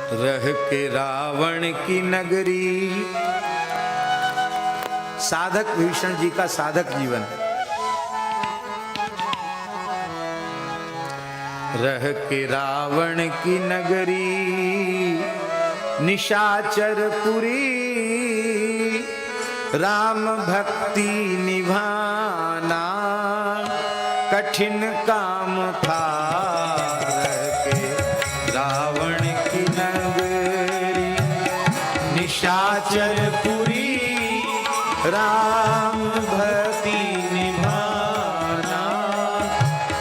रह के रावण की नगरी। साधक भीषण जी का साधक जीवन। रह के रावण की नगरी निशाचरपुरी, राम भक्ति निभाना कठिन काम था। रह के रावण की नगरी निशाचरपुरी, राम भक्ति निभाना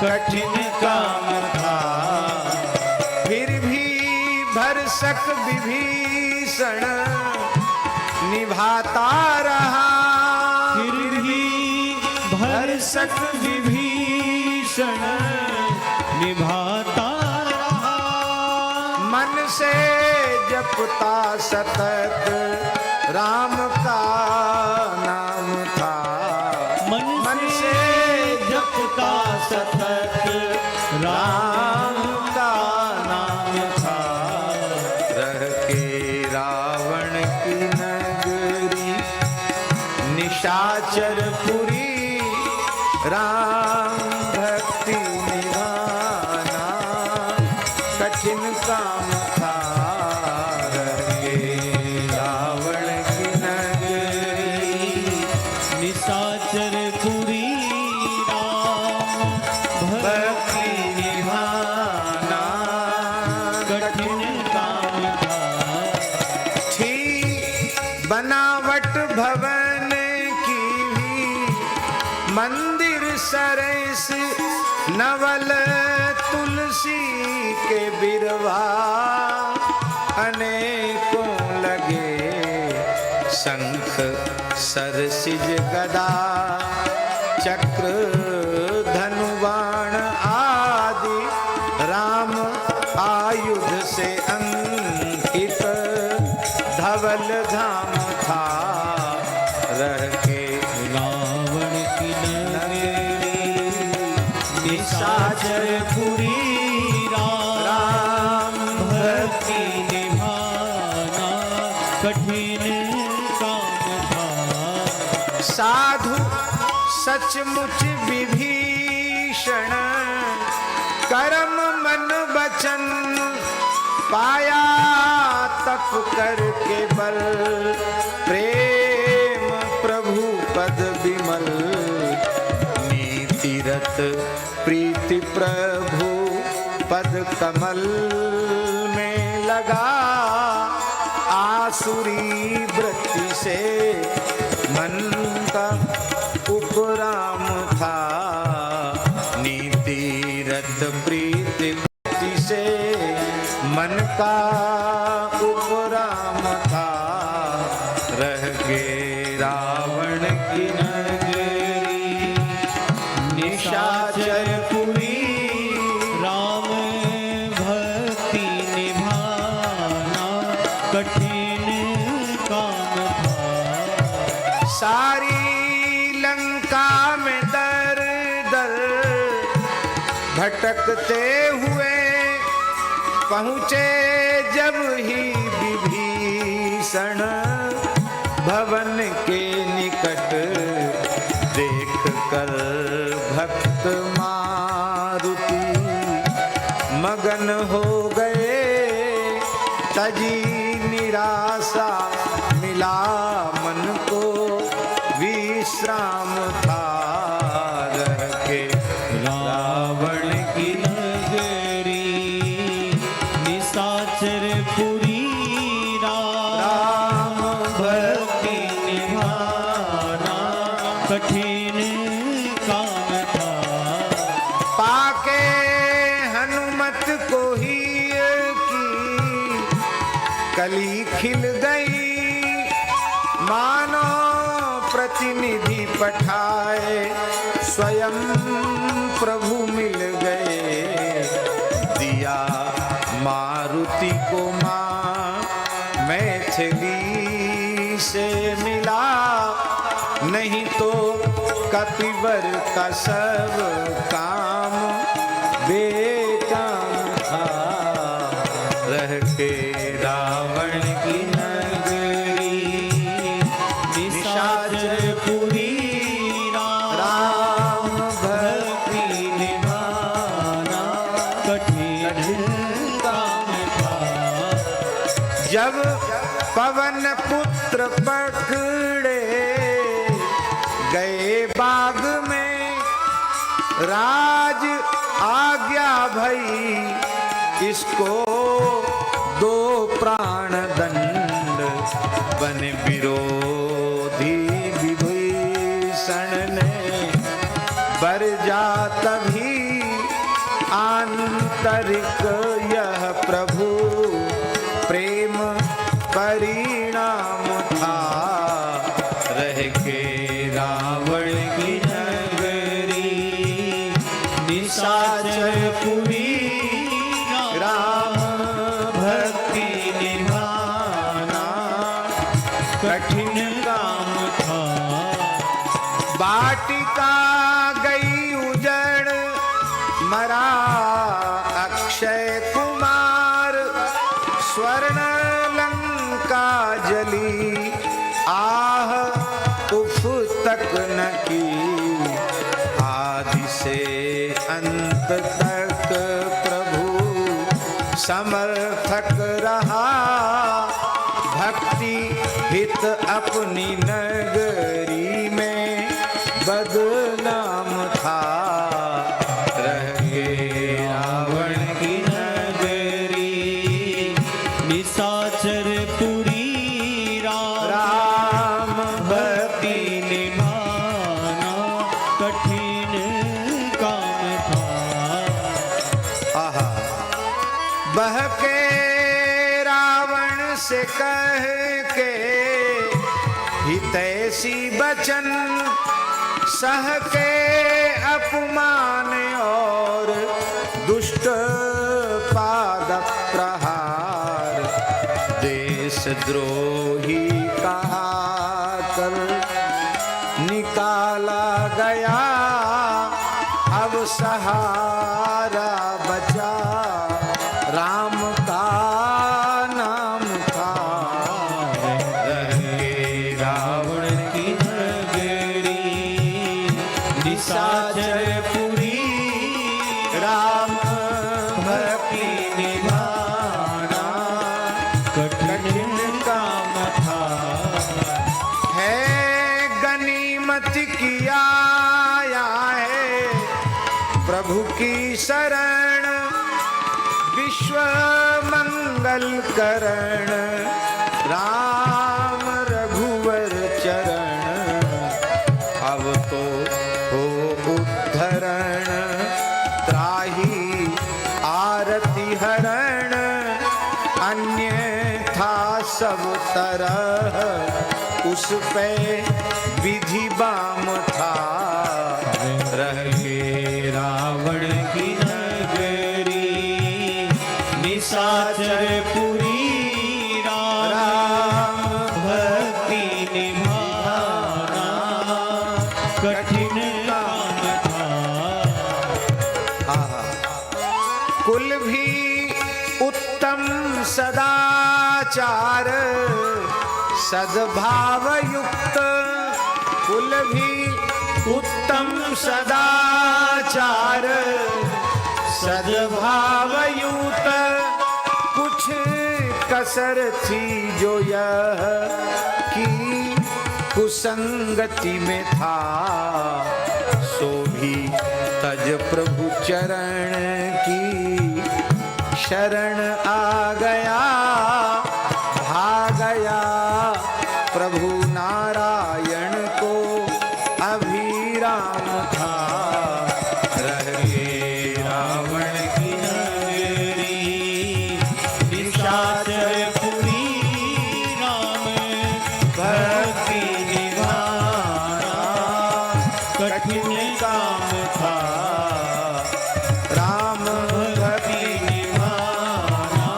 कठिन काम था। फिर भी भरसक विभीषण निभाता रहा। फिर भी भरसक विभीषण निभाता रहा। मन से जपता सतत राम का नाम था। मन से जपता सतत राम का नाम था। रह के रावण की नगरी निशाचरपुरी, राम भक्ति निभाना कठिन काम था। रह के रावण की नगरी निशाचरपुरी, राम भक्ति निभाना कठिन काम था। थी बनावट भवन की भी, मंदिर सरस नवल तुलसी के बिरवा अनेकों लगे। शंख सरसिज गदा चक्र धनुबाण आदि राम आयुध से अंकित धवल धाम था। रह के रावण की नगरी निशाचरपुरी, राम भक्ति निभाना कठिन काम था। साधु सचमुच विभीषण कर्म मन वचन पाया तप करके बल। प्रेम प्रभु पद विमल, नीतिरत प्रीति प्रभु पद कमल में लगा। आसुरी वृत्ति से मन का उपराम था। नीतिरत प्रीति से मन का उपराम था। रह के रावण की नगरी निशाचरपुरी, राम भक्ति निभाना कठिन काम था। सारी लंका में दर दर भटकते हुए पहुँचे जब ही विभीषण भवन के निकट। देख कर भक्त मारुति मगन हो गए। तजी निराशा मिला मन को विश्राम था। रह के रावण की नगरी निशाचरपुरी, राम भक्ति निभाना कठिन काम था। पाके हनुमत को ही की कली खिल गई। मानो प्रतिनिधि पठाए स्वयं प्रभु मिल गए। दिया मारुति को मां मैथिली से मिला। नहीं तो कपिवर का सब काम बेकाम था। रह के रावण की नगरी निशाचरपुरी राम भक्ति निभाना कठिन काम था। जब पवन पुत्र पकड़े गए बाग में राज आज्ञा भई इसको दो प्राण दंड बन विरोधी विभीषण ने बर जा तभी आंतरिक यह प्रभु प्रेम परिणाम था। रह के रावण की नगरी निशाचरपुरी राम भक्ति निभाना कठिन काम था। वाटिका गई उजड़ मरा अक्षय कुमार स्वर्ण लंका जली आह उफ तक न की आदि से अंत तक प्रभु समर्थक रहा भक्ति हित अपनी नगरी में बदनाम था। रह गए रावण की नगरी निशाचरपुरी राम भक्ति निभाना कठिन काम था। आहा बहके रावण से कह के हितैषी बचन सह के अपमान और दुष्ट पाद प्रहार देश द्रोही कहा कर निकाला गया अब सहारा बचा राम का नाम था। रहे रावण की नगरी निशाचरपुरी राम भक्ति निभाना कठिन काम था। है गनीमत की आया है प्रभु की शरण विश्व मंगल करण राम रघुवर चरण अब तो हो उद्धरण त्राही आरती हरण अन्यथा सब तरह उस पे विधि बाम था। रह गए रावण की नगरी निशाचरपुरी राम भक्ति निभाना कठिन काम था। आहा कुल भी उत्तम सदाचार सद्भाव युक्त कुल भी उत्तम सदाचार सद्भाव युक्त कुछ कसर थी जो यह कि कुसंगति में था सो भी तज प्रभु चरण की शरण आ गया भागया प्रभु नारायण को अभिराम था। रह गए रावण की नगरी निशाचरपुरी राम भक्ति निभाना कठिन काम था। राम भक्ति निभाना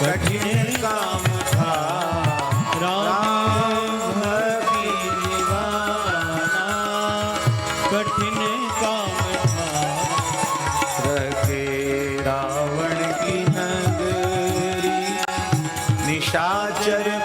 कठिन काम था। राम भक्ति निभाना कठिन काम था। रखे रावण की नगरी निशाचर